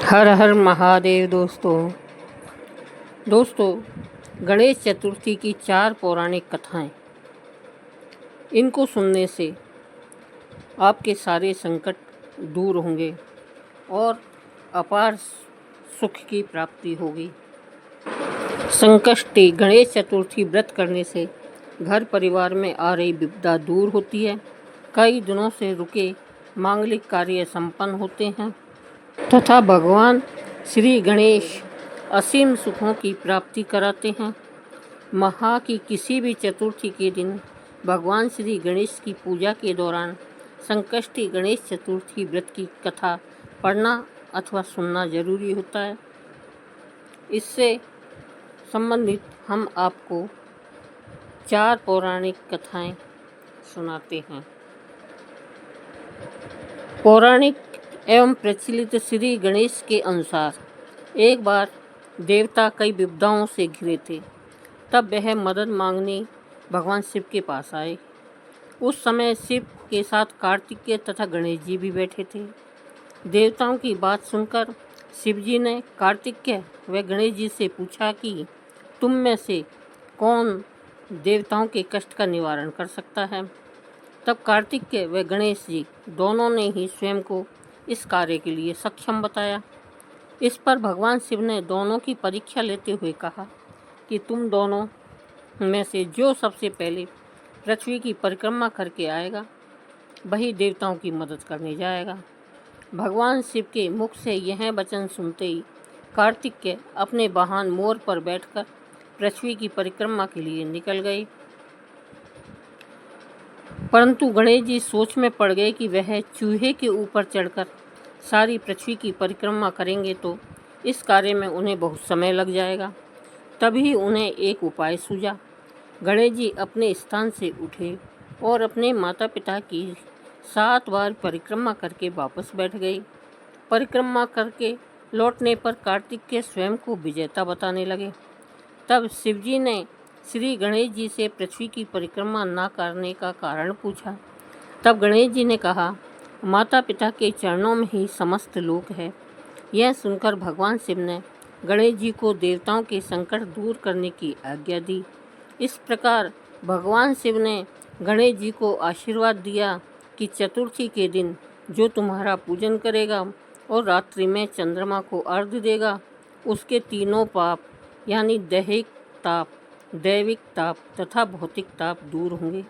हर हर महादेव। दोस्तों गणेश चतुर्थी की 4 पौराणिक कथाएं। इनको सुनने से आपके सारे संकट दूर होंगे और अपार सुख की प्राप्ति होगी। संकष्टी गणेश चतुर्थी व्रत करने से घर परिवार में आ रही विपदा दूर होती है। कई दिनों से रुके मांगलिक कार्य संपन्न होते हैं तथा भगवान श्री गणेश असीम सुखों की प्राप्ति कराते हैं। माह की किसी भी चतुर्थी के दिन भगवान श्री गणेश की पूजा के दौरान संकष्टी गणेश चतुर्थी व्रत की कथा पढ़ना अथवा सुनना जरूरी होता है। इससे संबंधित हम आपको 4 पौराणिक कथाएं सुनाते हैं। पौराणिक एवं प्रचलित श्री गणेश के अनुसार एक बार देवता कई विपदाओं से घिरे थे। तब वह मदद मांगने भगवान शिव के पास आए। उस समय शिव के साथ कार्तिकेय तथा गणेश जी भी बैठे थे। देवताओं की बात सुनकर शिव जी ने कार्तिकेय व गणेश जी से पूछा कि तुम में से कौन देवताओं के कष्ट का निवारण कर सकता है। तब कार्तिकेय व गणेश जी दोनों ने ही स्वयं को इस कार्य के लिए सक्षम बताया। इस पर भगवान शिव ने दोनों की परीक्षा लेते हुए कहा कि तुम दोनों में से जो सबसे पहले पृथ्वी की परिक्रमा करके आएगा वही देवताओं की मदद करने जाएगा। भगवान शिव के मुख से यह वचन सुनते ही कार्तिकेय अपने वाहन मोर पर बैठकर पृथ्वी की परिक्रमा के लिए निकल गए। परंतु गणेश जी सोच में पड़ गए कि वह चूहे के ऊपर चढ़कर सारी पृथ्वी की परिक्रमा करेंगे तो इस कार्य में उन्हें बहुत समय लग जाएगा। तभी उन्हें एक उपाय सूझा। गणेश जी अपने स्थान से उठे और अपने माता पिता की 7 बार परिक्रमा करके वापस बैठ गए। परिक्रमा करके लौटने पर कार्तिकेय स्वयं को विजेता बताने लगे। तब शिवजी ने श्री गणेश जी से पृथ्वी की परिक्रमा न करने का कारण पूछा। तब गणेश जी ने कहा, माता पिता के चरणों में ही समस्त लोक है। यह सुनकर भगवान शिव ने गणेश जी को देवताओं के संकट दूर करने की आज्ञा दी। इस प्रकार भगवान शिव ने गणेश जी को आशीर्वाद दिया कि चतुर्थी के दिन जो तुम्हारा पूजन करेगा और रात्रि में चंद्रमा को अर्घ्य देगा उसके तीनों पाप यानी दैहिक ताप, दैविक ताप तथा भौतिक ताप दूर होंगे।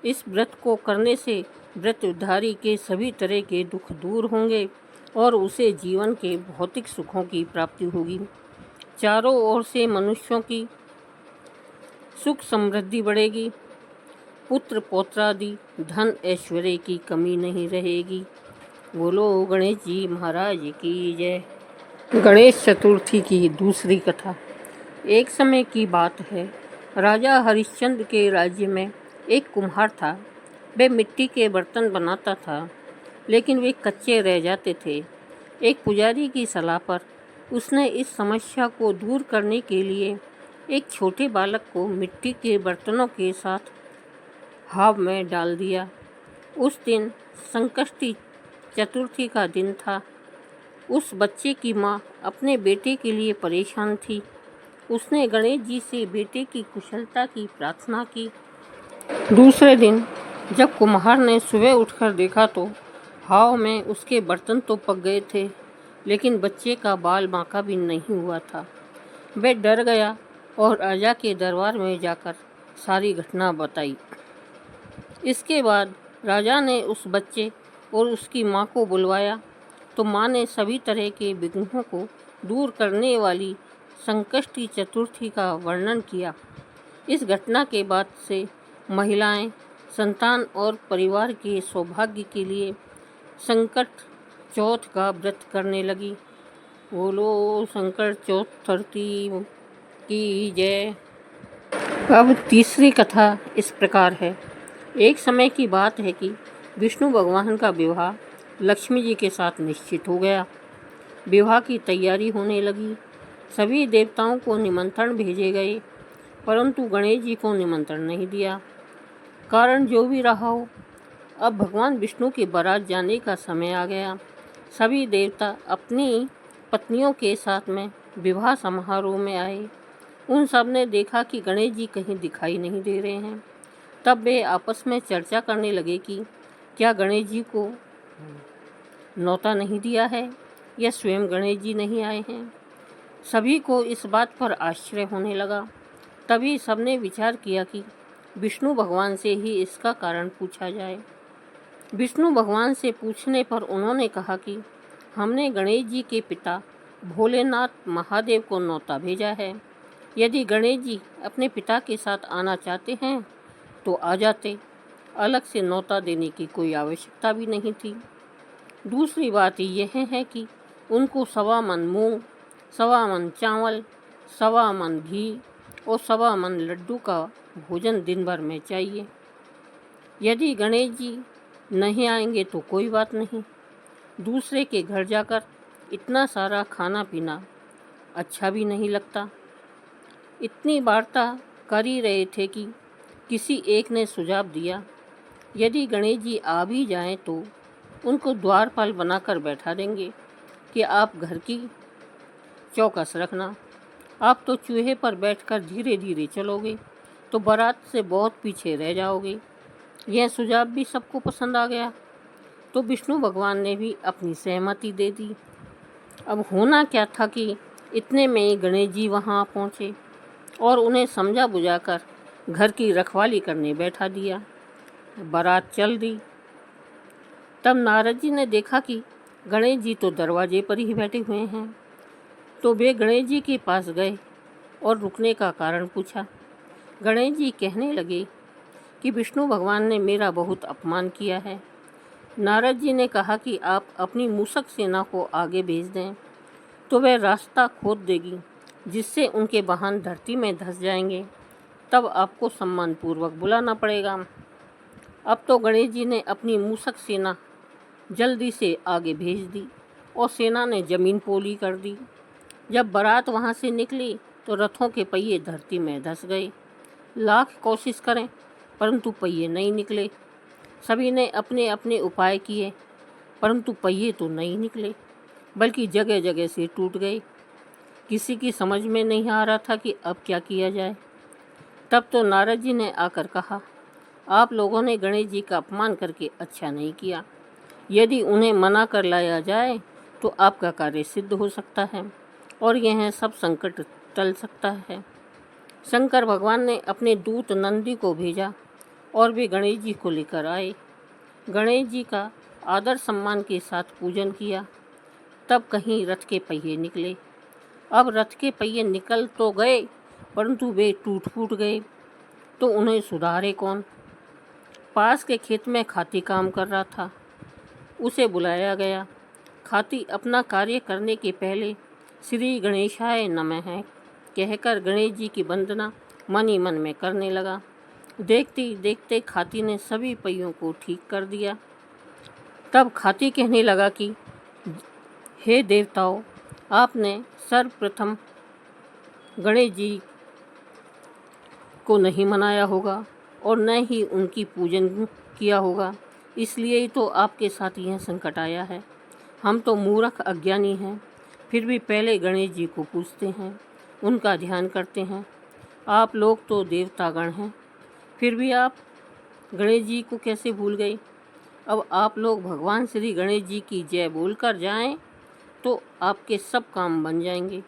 इस व्रत को करने से व्रतधारी के सभी तरह के दुख दूर होंगे और उसे जीवन के भौतिक सुखों की प्राप्ति होगी। चारों ओर से मनुष्यों की सुख समृद्धि बढ़ेगी। पुत्र पौत्रादि धन ऐश्वर्य की कमी नहीं रहेगी। बोलो गणेश जी महाराज की जय। गणेश चतुर्थी की दूसरी कथा। एक समय की बात है, राजा हरिश्चंद्र के राज्य में एक कुम्हार था। वह मिट्टी के बर्तन बनाता था, लेकिन वे कच्चे रह जाते थे। एक पुजारी की सलाह पर उसने इस समस्या को दूर करने के लिए एक छोटे बालक को मिट्टी के बर्तनों के साथ हाव में डाल दिया। उस दिन संकष्टी चतुर्थी का दिन था। उस बच्चे की माँ अपने बेटे के लिए परेशान थी। उसने गणेश जी से बेटे की कुशलता की प्रार्थना की। दूसरे दिन जब कुम्हार ने सुबह उठकर देखा तो हाव में उसके बर्तन तो पक गए थे, लेकिन बच्चे का बाल बांका भी नहीं हुआ था। वह डर गया और राजा के दरबार में जाकर सारी घटना बताई। इसके बाद राजा ने उस बच्चे और उसकी माँ को बुलवाया तो माँ ने सभी तरह के विघ्नों को दूर करने वाली संकष्टी चतुर्थी का वर्णन किया। इस घटना के बाद से महिलाएं संतान और परिवार के सौभाग्य के लिए संकट चौथ का व्रत करने लगी। बोलो संकट चतुर्थी की जय। अब तीसरी कथा इस प्रकार है। एक समय की बात है कि विष्णु भगवान का विवाह लक्ष्मी जी के साथ निश्चित हो गया। विवाह की तैयारी होने लगी। सभी देवताओं को निमंत्रण भेजे गए, परंतु गणेश जी को निमंत्रण नहीं दिया। कारण जो भी रहा हो, अब भगवान विष्णु के बारात जाने का समय आ गया। सभी देवता अपनी पत्नियों के साथ में विवाह समारोह में आए, उन सब ने देखा कि गणेश जी कहीं दिखाई नहीं दे रहे हैं। तब वे आपस में चर्चा करने लगे कि क्या गणेश जी को न्योता नहीं दिया है या स्वयं गणेश जी नहीं आए हैं। सभी को इस बात पर आश्चर्य होने लगा। तभी सबने विचार किया कि विष्णु भगवान से ही इसका कारण पूछा जाए। विष्णु भगवान से पूछने पर उन्होंने कहा कि हमने गणेश जी के पिता भोलेनाथ महादेव को न्योता भेजा है। यदि गणेश जी अपने पिता के साथ आना चाहते हैं तो आ जाते, अलग से न्योता देने की कोई आवश्यकता भी नहीं थी। दूसरी बात यह है कि उनको 1.25 मन मूंग, 1.25 मन चावल, 1.25 मन घी और 1.25 मन लड्डू का भोजन दिन भर में चाहिए। यदि गणेश जी नहीं आएंगे तो कोई बात नहीं, दूसरे के घर जाकर इतना सारा खाना पीना अच्छा भी नहीं लगता। इतनी वार्ता कर ही रहे थे कि किसी एक ने सुझाव दिया, यदि गणेश जी आ भी जाएं तो उनको द्वारपाल बनाकर बैठा देंगे कि आप घर की चौकस रखना। आप तो चूहे पर बैठकर धीरे धीरे चलोगे तो बारात से बहुत पीछे रह जाओगे। यह सुझाव भी सबको पसंद आ गया तो विष्णु भगवान ने भी अपनी सहमति दे दी। अब होना क्या था कि इतने में ही गणेश जी वहाँ पहुँचे और उन्हें समझा बुझाकर घर की रखवाली करने बैठा दिया। बारात चल दी। तब नारद जी ने देखा कि गणेश जी तो दरवाजे पर ही बैठे हुए हैं, तो वे गणेश जी के पास गए और रुकने का कारण पूछा। गणेश जी कहने लगे कि विष्णु भगवान ने मेरा बहुत अपमान किया है। नारद जी ने कहा कि आप अपनी मूषक सेना को आगे भेज दें तो वह रास्ता खोद देगी, जिससे उनके वाहन धरती में धंस जाएंगे। तब आपको सम्मानपूर्वक बुलाना पड़ेगा। अब तो गणेश जी ने अपनी मूषक सेना जल्दी से आगे भेज दी और सेना ने जमीन पोली कर दी। जब बारात वहाँ से निकली तो रथों के पहिए धरती में धंस गए। लाख कोशिश करें परंतु पहिए नहीं निकले। सभी ने अपने अपने उपाय किए परंतु पहिए तो नहीं निकले, बल्कि जगह जगह से टूट गए। किसी की समझ में नहीं आ रहा था कि अब क्या किया जाए। तब तो नारद जी ने आकर कहा, आप लोगों ने गणेश जी का अपमान करके अच्छा नहीं किया। यदि उन्हें मना कर लाया जाए तो आपका कार्य सिद्ध हो सकता है और यह सब संकट टल सकता है। शंकर भगवान ने अपने दूत नंदी को भेजा और वे गणेश जी को लेकर आए। गणेश जी का आदर सम्मान के साथ पूजन किया। तब कहीं रथ के पहिए निकले। अब रथ के पहिए निकल तो गए परंतु वे टूट फूट गए, तो उन्हें सुधारे कौन। पास के खेत में खाती काम कर रहा था, उसे बुलाया गया। खाती अपना कार्य करने के पहले श्री गणेशाय नमः कहकर गणेश जी की वंदना मन ही मन में करने लगा। देखते देखते खाती ने सभी पहियों को ठीक कर दिया। तब खाती कहने लगा कि हे देवताओं, आपने सर्वप्रथम गणेश जी को नहीं मनाया होगा और न ही उनकी पूजन किया होगा, इसलिए ही तो आपके साथ यह संकट आया है। हम तो मूर्ख अज्ञानी हैं, फिर भी पहले गणेश जी को पूजते हैं, उनका ध्यान करते हैं। आप लोग तो देवतागण हैं, फिर भी आप गणेश जी को कैसे भूल गए। अब आप लोग भगवान श्री गणेश जी की जय बोलकर जाएं तो आपके सब काम बन जाएंगे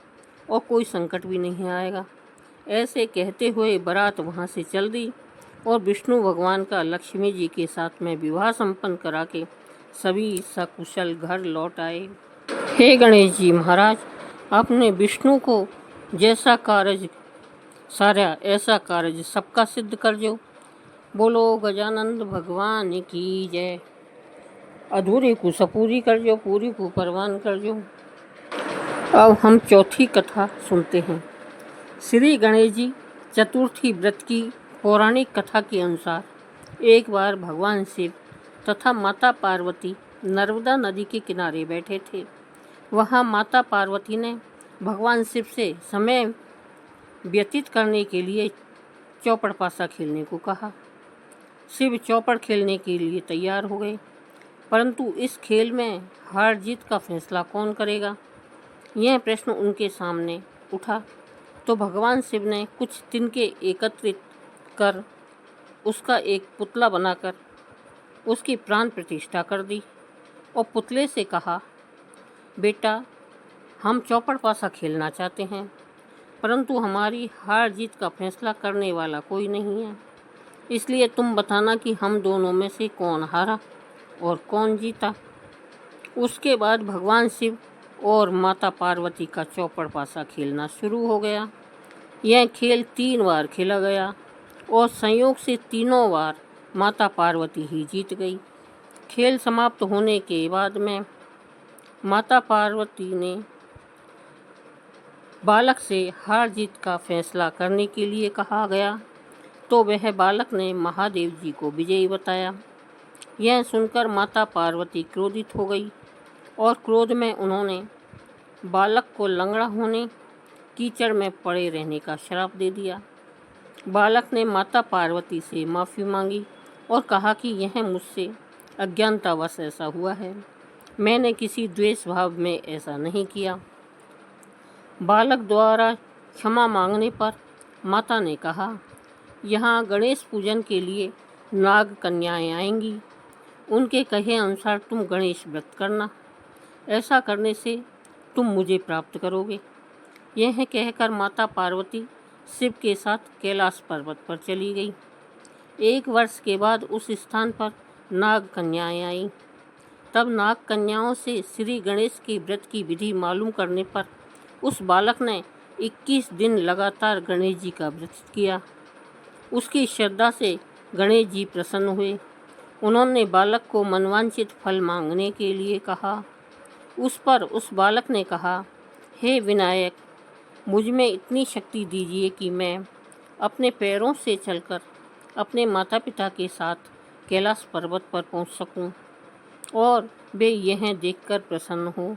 और कोई संकट भी नहीं आएगा। ऐसे कहते हुए बारात वहाँ से चल दी और विष्णु भगवान का लक्ष्मी जी के साथ में विवाह संपन्न करा के सभी सकुशल घर लौट आए। हे गणेश जी महाराज, आपने विष्णु को जैसा कार्य सारा ऐसा कार्य सबका सिद्ध कर जो। बोलो गजानंद भगवान की जय। अधूरी को सपूरी कर जो, पूरी को परवान कर जो। अब हम चौथी कथा सुनते हैं। श्री गणेश जी चतुर्थी व्रत की पौराणिक कथा के अनुसार एक बार भगवान शिव तथा माता पार्वती नर्मदा नदी के किनारे बैठे थे। वहाँ माता पार्वती ने भगवान शिव से समय व्यतीत करने के लिए चौपड़ पासा खेलने को कहा। शिव चौपड़ खेलने के लिए तैयार हो गए, परंतु इस खेल में हार जीत का फैसला कौन करेगा। यह प्रश्न उनके सामने उठा तो भगवान शिव ने कुछ तिनके एकत्रित कर उसका एक पुतला बनाकर उसकी प्राण प्रतिष्ठा कर दी और पुतले से कहा, बेटा, हम चौपड़ पासा खेलना चाहते हैं, परंतु हमारी हार जीत का फैसला करने वाला कोई नहीं है। इसलिए तुम बताना कि हम दोनों में से कौन हारा और कौन जीता। उसके बाद भगवान शिव और माता पार्वती का चौपड़ पासा खेलना शुरू हो गया। यह खेल 3 बार खेला गया और संयोग से तीनों बार माता पार्वती ही जीत गई। खेल समाप्त होने के बाद में माता पार्वती ने बालक से हार जीत का फैसला करने के लिए कहा गया तो वह बालक ने महादेव जी को विजयी बताया। यह सुनकर माता पार्वती क्रोधित हो गई और क्रोध में उन्होंने बालक को लंगड़ा होने, कीचड़ में पड़े रहने का श्राप दे दिया। बालक ने माता पार्वती से माफ़ी मांगी और कहा कि यह मुझसे अज्ञानतावश ऐसा हुआ है, मैंने किसी द्वेष भाव में ऐसा नहीं किया। बालक द्वारा क्षमा मांगने पर माता ने कहा, यहाँ गणेश पूजन के लिए नाग कन्याएं आएंगी, उनके कहे अनुसार तुम गणेश व्रत करना, ऐसा करने से तुम मुझे प्राप्त करोगे। यह कहकर माता पार्वती शिव के साथ कैलाश पर्वत पर चली गई। 1 वर्ष के बाद उस स्थान पर नाग कन्याएं आईं। तब नाग कन्याओं से श्री गणेश के व्रत की विधि मालूम करने पर उस बालक ने 21 दिन लगातार गणेश जी का व्रत किया। उसकी श्रद्धा से गणेश जी प्रसन्न हुए। उन्होंने बालक को मनवांछित फल मांगने के लिए कहा। उस पर उस बालक ने कहा, हे विनायक, मुझ में इतनी शक्ति दीजिए कि मैं अपने पैरों से चलकर अपने माता पिता के साथ कैलाश पर्वत पर पहुंच सकूं और वे यह देखकर प्रसन्न हो।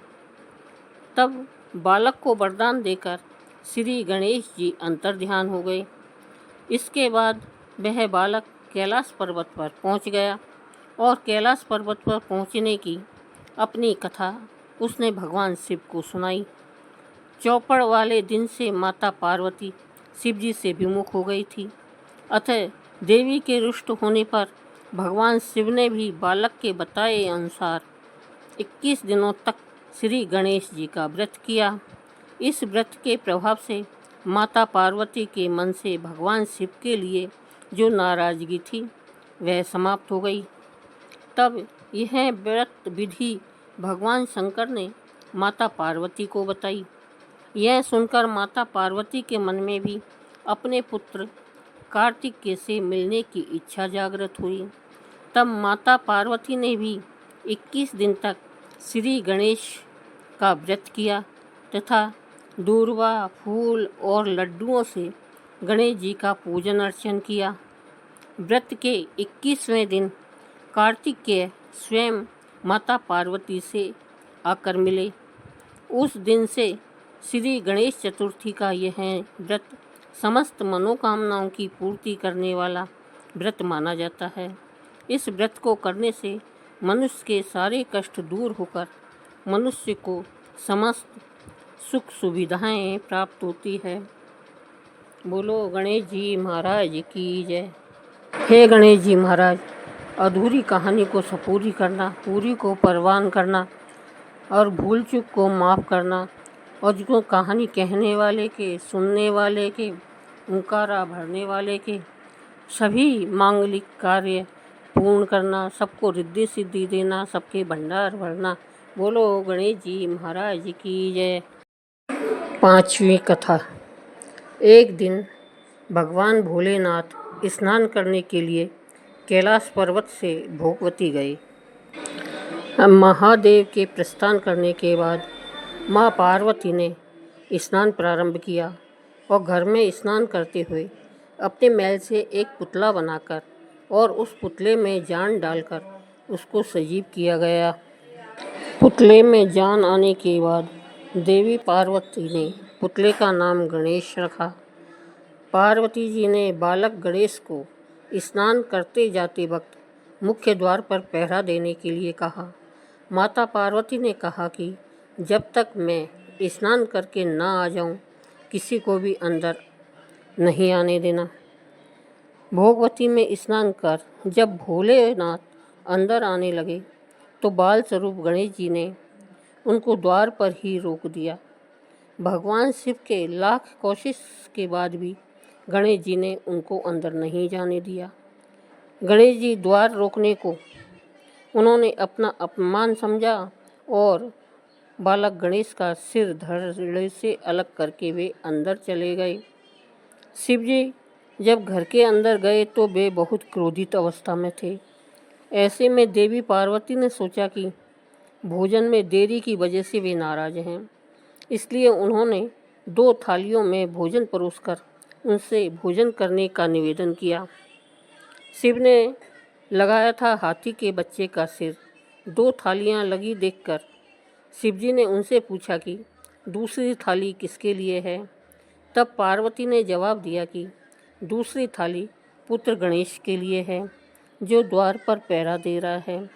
तब बालक को वरदान देकर श्री गणेश जी अंतर्ध्यान हो गए। इसके बाद वह बालक कैलाश पर्वत पर पहुंच गया और कैलाश पर्वत पर पहुंचने की अपनी कथा उसने भगवान शिव को सुनाई। चौपड़ वाले दिन से माता पार्वती शिव जी से विमुख हो गई थी। अतः देवी के रुष्ट होने पर भगवान शिव ने भी बालक के बताए अनुसार 21 दिनों तक श्री गणेश जी का व्रत किया। इस व्रत के प्रभाव से माता पार्वती के मन से भगवान शिव के लिए जो नाराज़गी थी वह समाप्त हो गई। तब यह व्रत विधि भगवान शंकर ने माता पार्वती को बताई। यह सुनकर माता पार्वती के मन में भी अपने पुत्र कार्तिकेय से मिलने की इच्छा जागृत हुई। तब माता पार्वती ने भी 21 दिन तक श्री गणेश का व्रत किया तथा दूर्वा, फूल और लड्डुओं से गणेश जी का पूजन अर्चन किया। व्रत के 21वें दिन कार्तिकेय स्वयं माता पार्वती से आकर मिले। उस दिन से श्री गणेश चतुर्थी का यह व्रत समस्त मनोकामनाओं की पूर्ति करने वाला व्रत माना जाता है। इस व्रत को करने से मनुष्य के सारे कष्ट दूर होकर मनुष्य को समस्त सुख सुविधाएं प्राप्त होती है। बोलो गणेश जी महाराज की जय। हे गणेश जी महाराज, अधूरी कहानी को सपूरी करना, पूरी को परवान करना और भूल चूक को माफ़ करना और जो कहानी कहने वाले के, सुनने वाले के, उंकारा भरने वाले के सभी मांगलिक कार्य पूर्ण करना, सबको रिद्धि सिद्धि देना, सबके भंडार भरना। बोलो गणेश जी महाराज की जय। 5वीं कथा। एक दिन भगवान भोलेनाथ स्नान करने के लिए कैलाश पर्वत से भोगवती गए। महादेव के प्रस्थान करने के बाद माँ पार्वती ने स्नान प्रारंभ किया और घर में स्नान करते हुए अपने मैल से एक पुतला बनाकर और उस पुतले में जान डालकर उसको सजीव किया गया। पुतले में जान आने के बाद देवी पार्वती ने पुतले का नाम गणेश रखा। पार्वती जी ने बालक गणेश को स्नान करते जाते वक्त मुख्य द्वार पर पहरा देने के लिए कहा। माता पार्वती ने कहा कि जब तक मैं स्नान करके ना आ जाऊं, किसी को भी अंदर नहीं आने देना। भोगवती में स्नान कर जब भोलेनाथ अंदर आने लगे तो बाल स्वरूप गणेश जी ने उनको द्वार पर ही रोक दिया। भगवान शिव के लाख कोशिश के बाद भी गणेश जी ने उनको अंदर नहीं जाने दिया। गणेश जी द्वार रोकने को उन्होंने अपना अपमान समझा और बालक गणेश का सिर धड़ से अलग करके वे अंदर चले गए। शिव जी जब घर के अंदर गए तो वे बहुत क्रोधित अवस्था में थे। ऐसे में देवी पार्वती ने सोचा कि भोजन में देरी की वजह से वे नाराज हैं, इसलिए उन्होंने 2 थालियों में भोजन परोसकर उनसे भोजन करने का निवेदन किया। शिव ने लगाया था हाथी के बच्चे का सिर। 2 थालियां लगी देखकर शिवजी ने उनसे पूछा कि दूसरी थाली किसके लिए है। तब पार्वती ने जवाब दिया कि दूसरी थाली पुत्र गणेश के लिए है, जो द्वार पर पहरा दे रहा है।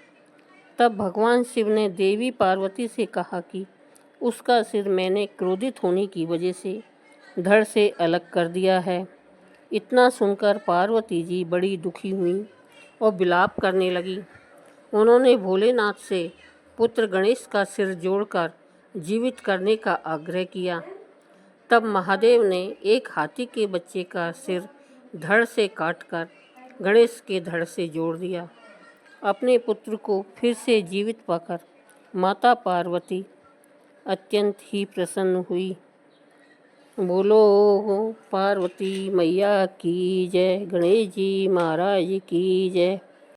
तब भगवान शिव ने देवी पार्वती से कहा कि उसका सिर मैंने क्रोधित होने की वजह से धड़ से अलग कर दिया है। इतना सुनकर पार्वती जी बड़ी दुखी हुई और विलाप करने लगी। उन्होंने भोलेनाथ से पुत्र गणेश का सिर जोड़कर जीवित करने का आग्रह किया। तब महादेव ने एक हाथी के बच्चे का सिर धड़ से काटकर गणेश के धड़ से जोड़ दिया। अपने पुत्र को फिर से जीवित पाकर माता पार्वती अत्यंत ही प्रसन्न हुई। बोलो पार्वती मैया की जय, गणेश जी महाराज की जय।